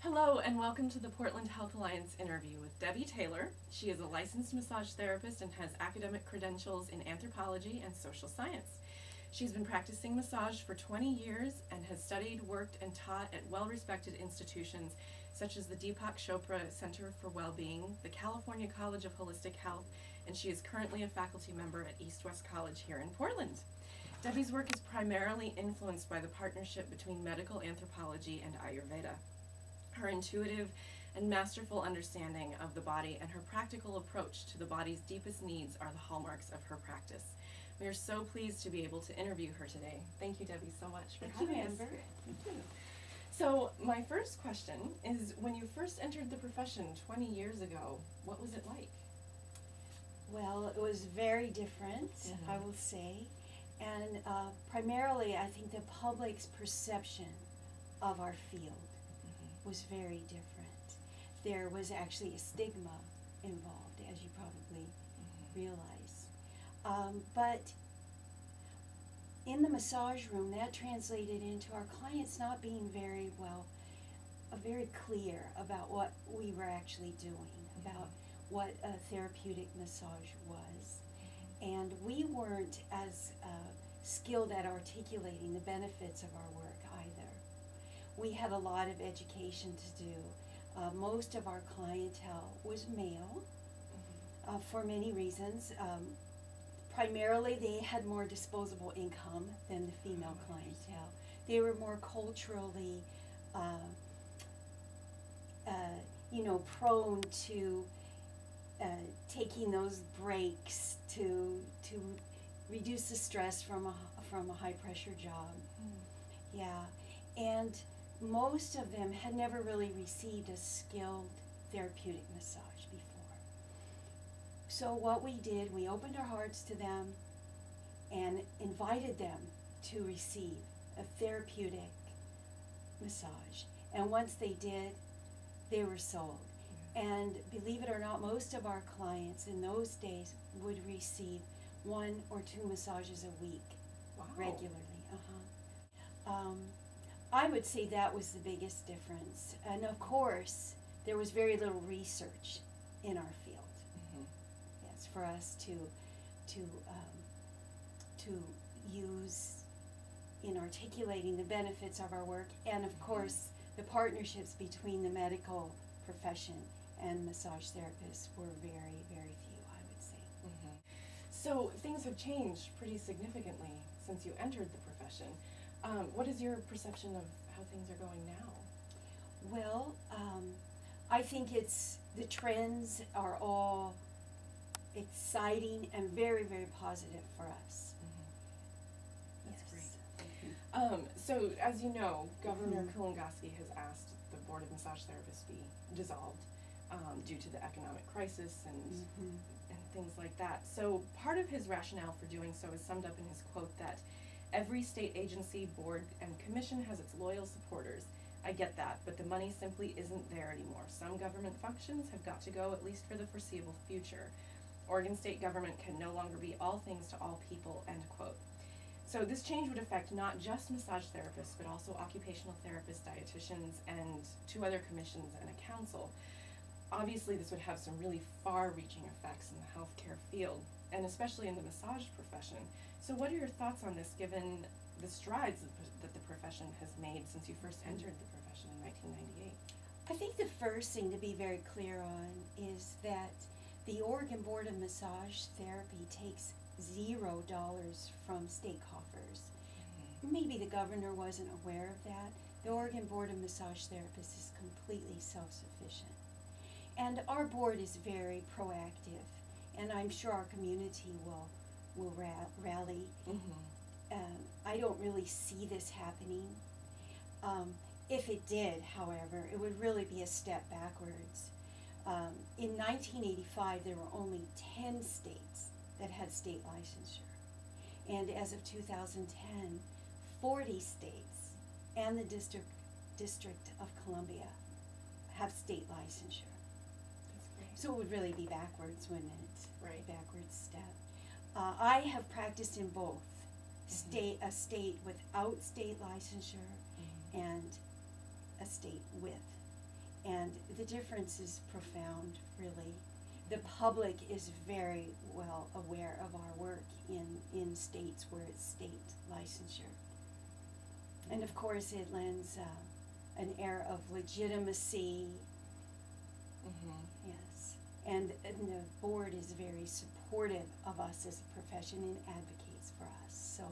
Hello and welcome to the Portland Health Alliance interview with Debbie Taylor. She is a licensed massage therapist and has academic credentials in anthropology and social science. She's been practicing massage for 20 years and has studied, worked, and taught at well-respected institutions such as the Deepak Chopra Center for Wellbeing, the California College of Holistic Health, and she is currently a faculty member at East West College here in Portland. Debbie's work is primarily influenced by the partnership between medical anthropology and Ayurveda. Her intuitive and masterful understanding of the body and her practical approach to the body's deepest needs are the hallmarks of her practice. We are so pleased to be able to interview her today. Thank you, Debbie, so much for having us. Amber. Thank you. So my first question is, when you first entered the profession 20 years ago, what was it like? Well, it was very different, I will say, and primarily I think the public's perception of our field was very different. There was actually a stigma involved, as you probably realize. But in the massage room, that translated into our clients not being very clear about what we were actually doing, about what a therapeutic massage was. And we weren't as skilled at articulating the benefits of our work either. We had a lot of education to do. Most of our clientele was male for many reasons. Primarily, they had more disposable income than the female clientele. They were more culturally, prone to taking those breaks to reduce the stress from a high pressure job. Yeah, and most of them had never really received a skilled therapeutic massage before. So what we did, we opened our hearts to them and invited them to receive a therapeutic massage. And once they did, they were sold. And believe it or not, most of our clients in those days would receive 1 or 2 massages a week. Wow. Regularly. I would say that was the biggest difference. And of course, there was very little research in our field. Yes, for us to use in articulating the benefits of our work, and of course, the partnerships between the medical profession and massage therapists were very, very few, I would say. So things have changed pretty significantly since you entered the profession. What is your perception of how things are going now? Well, I think the trends are all exciting and very, very positive for us. That's Yes. great. So as you know, Governor Kulongoski has asked the Board of Massage Therapists be dissolved due to the economic crisis and things like that. So part of his rationale for doing so is summed up in his quote that every state agency, board, and commission has its loyal supporters. I get that, but the money simply isn't there anymore. Some government functions have got to go, at least for the foreseeable future. Oregon state government can no longer be all things to all people, end quote. So this change would affect not just massage therapists, but also occupational therapists, dietitians, and 2 other commissions and a council. Obviously, this would have some really far-reaching effects in the healthcare field, and especially in the massage profession. So what are your thoughts on this, given the strides that the profession has made since you first entered the profession in 1998? I think the first thing to be very clear on is that the Oregon Board of Massage Therapy takes $0 from state coffers. Maybe the governor wasn't aware of that. The Oregon Board of Massage Therapists is completely self-sufficient. And our board is very proactive, and I'm sure our community will rally. I don't really see this happening. If it did, however, it would really be a step backwards. In 1985, there were only 10 states that had state licensure. And as of 2010, 40 states and the District of Columbia have state licensure. That's great. So it would really be backwards, wouldn't it? Right. Backwards step. I have practiced in both, a state without state licensure and a state with. And the difference is profound, really. The public is very well aware of our work in states where it's state licensure. And of course, it lends an air of legitimacy. Yes. And the board is very supportive of us as a profession and advocates for us. So,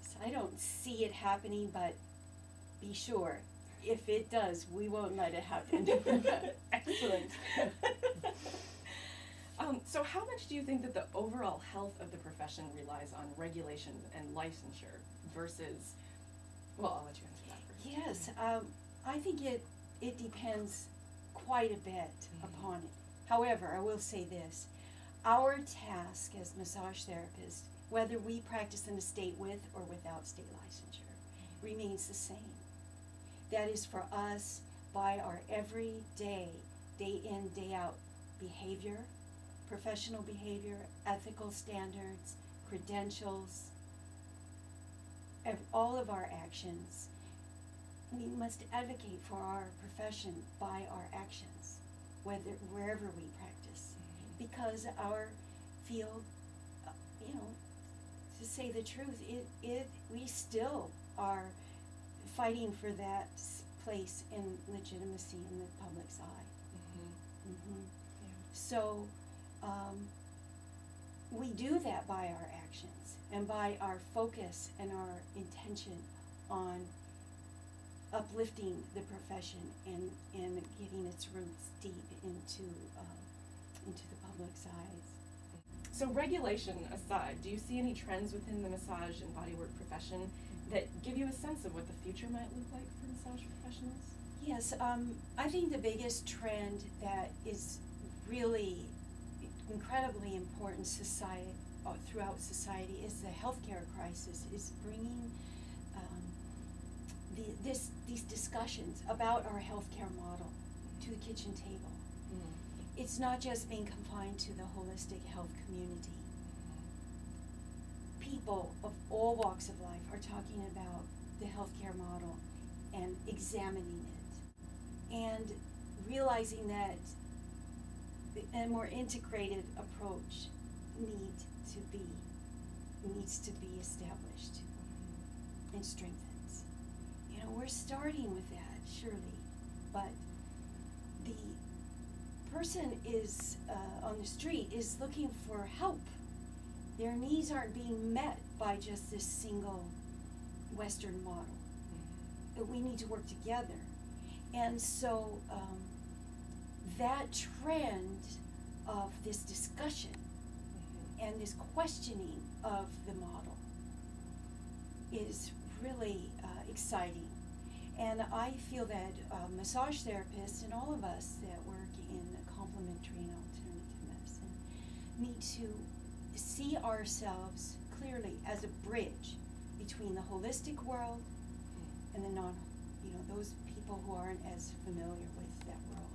yes, I don't see it happening, but be sure, if it does, we won't let it happen. Excellent. So how much do you think that the overall health of the profession relies on regulation and licensure versus, well, I'll let you answer that first. Yes, I think it depends quite a bit upon it. However, I will say this, our task as massage therapists, whether we practice in a state with or without state licensure, remains the same. That is for us, by our everyday, day in, day out behavior, professional behavior, ethical standards, credentials, all of our actions. We must advocate for our profession by our actions, wherever we practice, because our field, to say the truth, we still are fighting for that place in legitimacy in the public's eye. Yeah. So, we do that by our actions and by our focus and our intention on uplifting the profession and getting its roots deep into the public's eyes. So regulation aside, do you see any trends within the massage and bodywork profession that give you a sense of what the future might look like for massage professionals? Yes, I think the biggest trend that is really incredibly important throughout society is the healthcare crisis, is bringing these discussions about our healthcare model to the kitchen table. It's not just being confined to the holistic health community. People of all walks of life are talking about the healthcare model and examining it and realizing that a more integrated approach needs to be established and strengthened. We're starting with that, surely, but the person is on the street is looking for help. Their needs aren't being met by just this single Western model. We need to work together. And so that trend of this discussion and this questioning of the model is really exciting. And I feel that massage therapists and all of us that work in complementary and alternative medicine need to see ourselves clearly as a bridge between the holistic world and the those people who aren't as familiar with that world.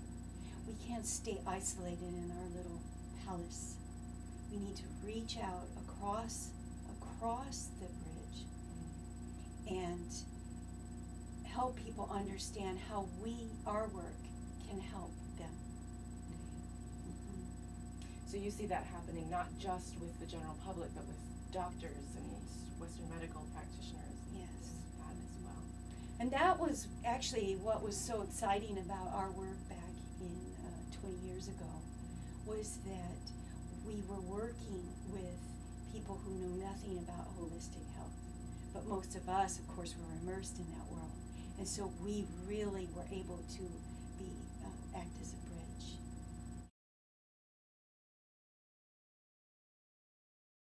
We can't stay isolated in our little palace. We need to reach out across the bridge and help people understand how our work can help them. So you see that happening not just with the general public, but with doctors and Western medical practitioners. Yes. That as well. And that was actually what was so exciting about our work back in 20 years ago, was that we were working with people who knew nothing about holistic health. But most of us, of course, were immersed in that world. And so we really were able to act as a